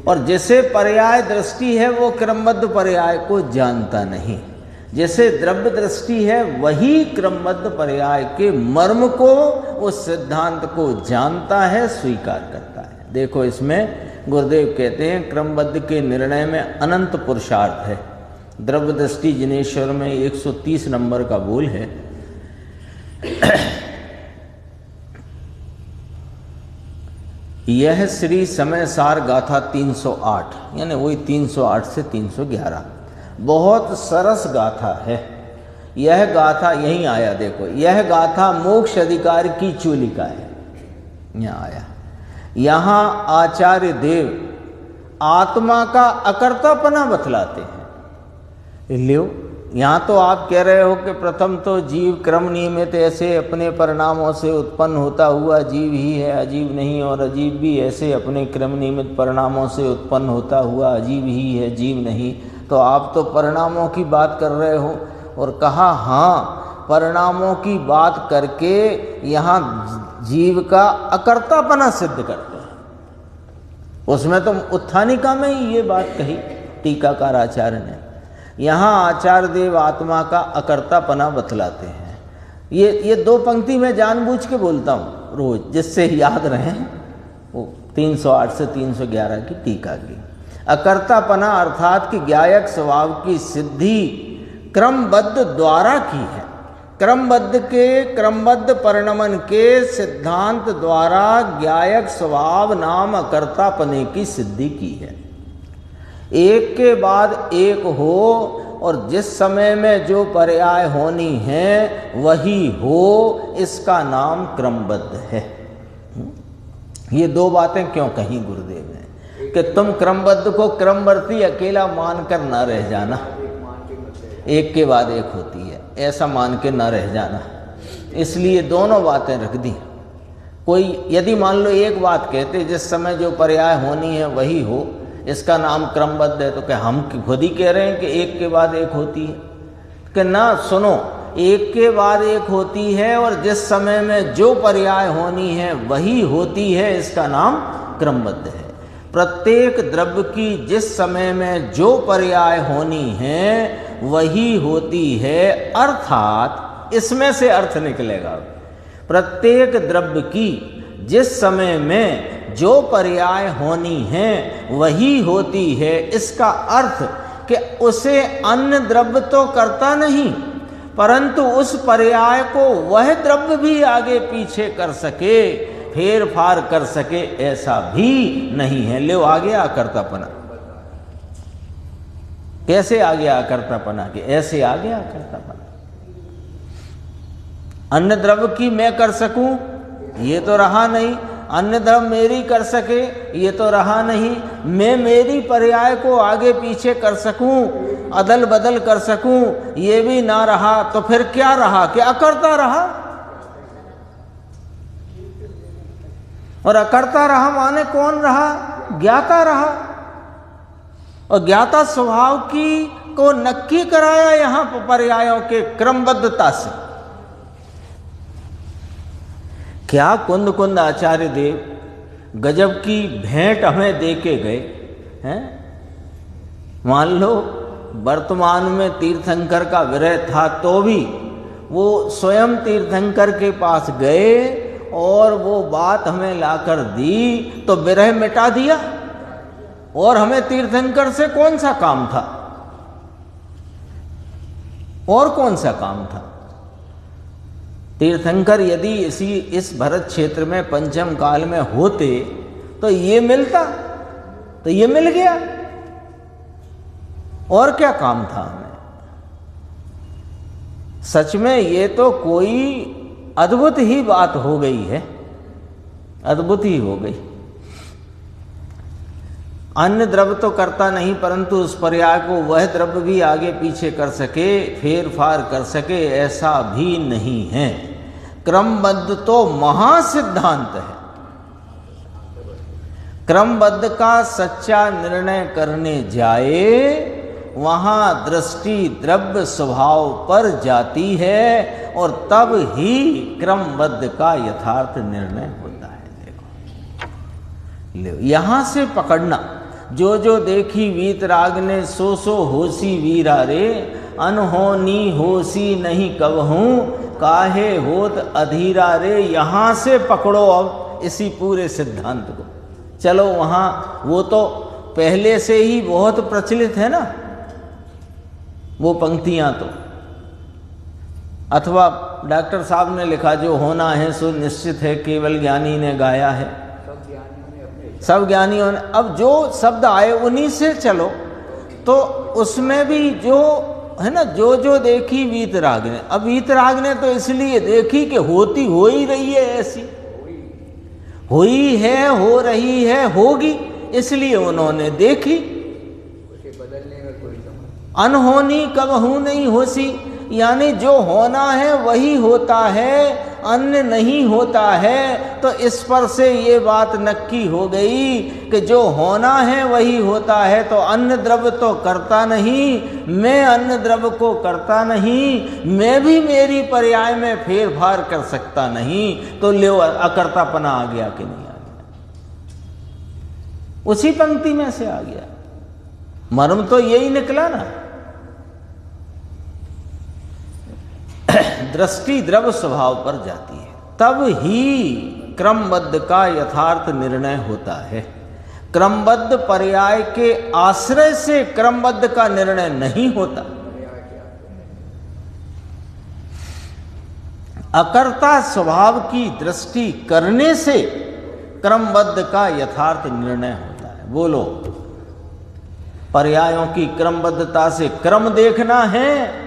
और जैसे पर्याय दृष्टि है वो क्रमबद्ध पर्याय को जानता नहीं, जैसे द्रव्य दृष्टि है वही क्रमबद्ध पर्याय के मर्म को, उस सिद्धांत को जानता है, स्वीकार करता है। देखो इसमें गुरुदेव कहते हैं क्रमबद्ध के निर्णय में अनंत पुरुषार्थ है। द्रव्य दृष्टि जिनेश्वर में 130 नंबर का बोल है। यह श्री समय सार गाथा 308, यानी वही 308 से 311, बहुत सरस गाथा है। यह गाथा यहीं आया, देखो यह गाथा मोक्ष अधिकार की चूलिका है, यहाँ आया। यहाँ आचार्य देव आत्मा का अकर्तापना बतलाते हैं। लियो यहाँ तो आप कह रहे हो कि प्रथम तो जीव क्रम नियमित ऐसे अपने परिणामों से उत्पन्न होता हुआ जीव ही है, अजीब नहीं, और अजीब भी ऐसे अपने क्रम नियमित परिणामों से उत्पन्न होता हुआ अजीब ही है, जीव नहीं। तो आप तो परिणामों की बात कर रहे हो। और कहा हाँ, परिणामों की बात करके यहाँ जीव का अकर्तापना सिद्ध करते हैं। उसमें तो उत्थानिका में ही ये बात कही टीकाकार आचार्य ने। यहाँ आचार्य देव आत्मा का अकर्तापना बतलाते हैं। ये दो पंक्ति में जानबूझ के बोलता हूँ रोज, जिससे याद रहे। वो 308 से 311 की टीका की। अकर्तापना अर्थात कि ज्ञायक स्वभाव की सिद्धि क्रमबद्ध द्वारा की है। क्रमबद्ध परिणमन के सिद्धांत द्वारा ज्ञायक स्वभाव नाम अकर्तापने की सिद्धि की है। एक के बाद एक हो और जिस समय में जो पर्याय होनी है वही हो, इसका नाम क्रमबद्ध है। ये दो बातें क्यों कही गुरुदेव ने कि तुम क्रमबद्ध को क्रमवर्ती अकेला मानकर न रह जाना, एक के बाद एक होती है ऐसा मान के न रह जाना। इसलिए दोनों बातें रख दी। कोई यदि मान लो एक बात कहते जिस समय जो पर्याय होनी है वही हो, इसका नाम क्रमबद्ध है, तो क्या हम खुद ही कह रहे हैं कि एक के बाद एक होती है? कि ना, सुनो, एक के बाद एक होती है और जिस समय में जो पर्याय होनी है वही होती है, इसका नाम क्रमबद्ध है। प्रत्येक द्रव्य की जिस समय में जो पर्याय होनी है वही होती है, अर्थात इसमें से अर्थ निकलेगा, प्रत्येक द्रव्य की जिस समय में जो पर्याय होनी है वही होती है। इसका अर्थ कि उसे अन्य द्रव्य तो करता नहीं, परंतु उस पर्याय को वह द्रव्य भी आगे पीछे कर सके, फेर फार कर सके, ऐसा भी नहीं है। ले आ गया अकर्तापना। कैसे आ गया अकर्तापना? के ऐसे आ गया अकर्तापना। अन्य द्रव्य की मैं कर सकूं ये तो रहा नहीं, अन्य द्रव्य मेरी कर सके ये तो रहा नहीं, मैं मेरी पर्याय को आगे पीछे कर सकूं, अदल बदल कर सकूं, ये भी ना रहा। तो फिर क्या रहा? कि अकर्ता रहा। और अकर्ता रहा माने कौन रहा? ज्ञाता रहा। और ज्ञाता स्वभाव की को नक्की कराया यहां पर्यायों के क्रमबद्धता से। क्या कुंद कुंद आचार्य देव गजब की भेंट हमें दे के गए हैं। मान लो वर्तमान में तीर्थंकर का विरह था तो भी वो स्वयं तीर्थंकर के पास गए और वो बात हमें लाकर दी, तो विरह मिटा दिया। और हमें तीर्थंकर से कौन सा काम था? और कौन सा काम था? तीर्थंकर यदि इस भरत क्षेत्र में पंचम काल में होते तो ये मिलता, तो ये मिल गया। और क्या काम था हमें? सच में ये तो कोई अद्भुत ही बात हो गई है, अद्भुत ही हो गई। अन्य द्रव्य तो करता नहीं, परंतु उस पर्याय को वह द्रव्य भी आगे पीछे कर सके, फेर फार कर सके, ऐसा भी नहीं है। क्रमबद्ध तो महासिद्धांत है। क्रमबद्ध का सच्चा निर्णय करने जाए वहां दृष्टि द्रव्य स्वभाव पर जाती है और तब ही क्रमबद्ध का यथार्थ निर्णय होता है। देखो यहां से पकड़ना, जो जो देखी वीतराग ने सो सो होसी वीरा रे, अनहोनी होसी नहीं कबहूं, काहे होत अधीरा रे। यहां से पकड़ो अब इसी पूरे सिद्धांत को। चलो वहां वो तो पहले से ही बहुत प्रचलित है ना वो पंक्तियां तो, अथवा डॉक्टर साहब ने लिखा जो होना है सो निश्चित है, केवल ज्ञानी ने गाया है। सब ज्ञानियों ने, अब जो शब्द आए उन्हीं से चलो। तो उसमें भी जो है ना, जो जो देखी वीतराग ने, अब वीतराग ने तो इसलिए देखी कि होती हो ही रही है, ऐसी हुई है, हो रही है, होगी, इसलिए उन्होंने देखी। उसे बदलने का कोई अनहोनी कबहू नहीं होसी, यानी जो होना है वही होता है, अन्य नहीं होता है। तो इस पर से ये बात नक्की हो गई कि जो होना है वही होता है, तो अन्य द्रव्य तो करता नहीं, मैं अन्य द्रव्य को करता नहीं, मैं भी मेरी पर्याय में फेर फार कर सकता नहीं। तो ले अकर्तापना आ गया कि नहीं आ गया? उसी पंक्ति में से आ गया। मर्म तो यही निकला ना। दृष्टि द्रव्य स्वभाव पर जाती है, तब ही क्रमबद्ध का यथार्थ निर्णय होता है। क्रमबद्ध पर्याय के आश्रय से क्रमबद्ध का निर्णय नहीं होता। अकर्ता स्वभाव की दृष्टि करने से क्रमबद्ध का यथार्थ निर्णय होता है। बोलो, पर्यायों की क्रमबद्धता से क्रम देखना है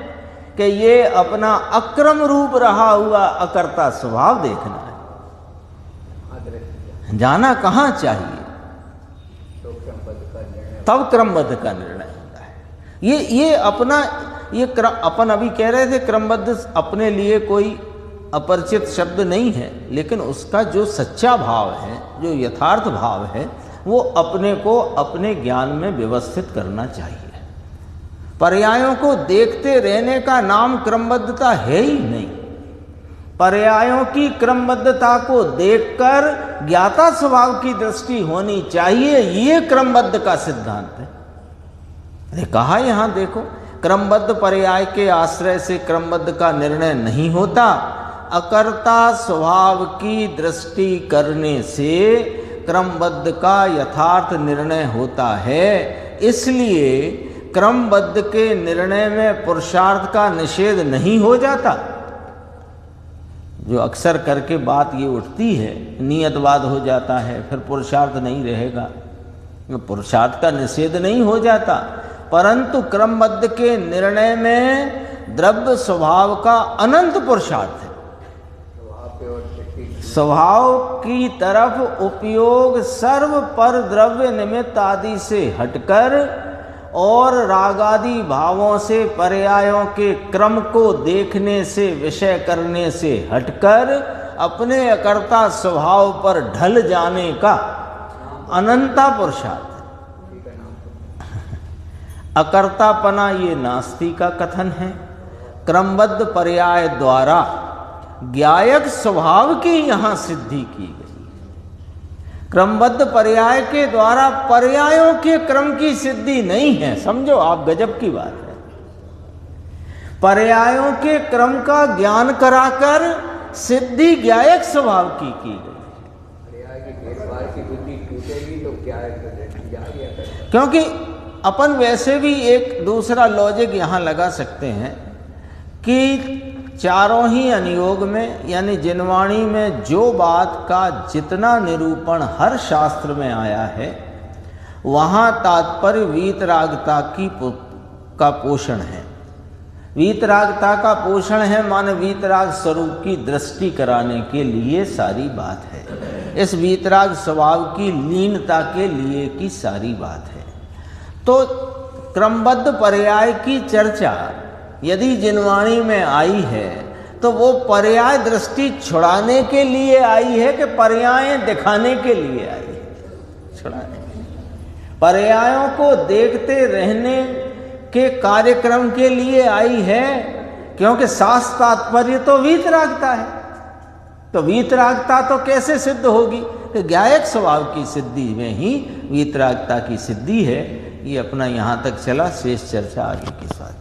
कि ये अपना अक्रम रूप रहा हुआ अकर्ता स्वभाव देखना है। जाना कहाँ चाहिए? तब क्रमबद्ध का निर्णय होता है। ये अपना अपन अभी कह रहे थे क्रमबद्ध अपने लिए कोई अपरिचित शब्द नहीं है, लेकिन उसका जो सच्चा भाव है, जो यथार्थ भाव है, वो अपने को अपने ज्ञान में व्यवस्थित करना चाहिए। पर्यायों को देखते रहने का नाम क्रमबद्धता है ही नहीं। पर्यायों की क्रमबद्धता को देखकर ज्ञाता स्वभाव की दृष्टि होनी चाहिए, ये क्रमबद्ध का सिद्धांत है। अरे कहा यहां देखो, क्रमबद्ध पर्याय के आश्रय से क्रमबद्ध का निर्णय नहीं होता। अकर्ता स्वभाव की दृष्टि करने से क्रमबद्ध का यथार्थ निर्णय होता है। इसलिए क्रमबद्ध के निर्णय में पुरुषार्थ का निषेध नहीं हो जाता। जो अक्सर करके बात ये उठती है, नियतवाद हो जाता है, फिर पुरुषार्थ नहीं रहेगा। पुरुषार्थ का निषेध नहीं हो जाता, परंतु क्रमबद्ध के निर्णय में द्रव्य स्वभाव का अनंत पुरुषार्थ है। स्वभाव की तरफ उपयोग सर्व पर द्रव्य निमित्त आदि से हटकर और रागादि भावों से पर्यायों के क्रम को देखने से, विषय करने से हटकर अपने अकर्ता स्वभाव पर ढल जाने का अनंता पुरुषार्थ है। अकर्तापना ये नास्ति का कथन है। क्रमबद्ध पर्याय द्वारा ज्ञायक स्वभाव की यहां सिद्धि की गई। क्रमबद्ध पर्याय के द्वारा पर्यायों के क्रम की सिद्धि नहीं है। समझो आप, गजब की बात है। पर्यायों के क्रम का ज्ञान कराकर सिद्धि ज्ञायक स्वभाव की गई। क्योंकि अपन वैसे भी एक दूसरा लॉजिक यहां लगा सकते हैं कि चारों ही अनुयोग में, यानी जिनवाणी में जो बात का जितना निरूपण हर शास्त्र में आया है, वहाँ तात्पर्य वीतरागता का पोषण है। वीतरागता का पोषण है माने वीतराग स्वरूप की दृष्टि कराने के लिए सारी बात है। इस वीतराग स्वभाव की लीनता के लिए की सारी बात है। तो क्रमबद्ध पर्याय की चर्चा यदि जिनवाणी में आई है तो वो पर्याय दृष्टि छुड़ाने के लिए आई है कि पर्याय दिखाने के लिए आई है? छुड़ाने। पर्यायों को देखते रहने के कार्यक्रम के लिए आई है, क्योंकि शास्त्र तात्पर्य तो वीतरागता है। तो वीतरागता तो कैसे सिद्ध होगी? कि ज्ञायक स्वभाव की सिद्धि में ही वीतरागता की सिद्धि है। ये अपना यहाँ तक चला, शेष चर्चा आगे के साथ है।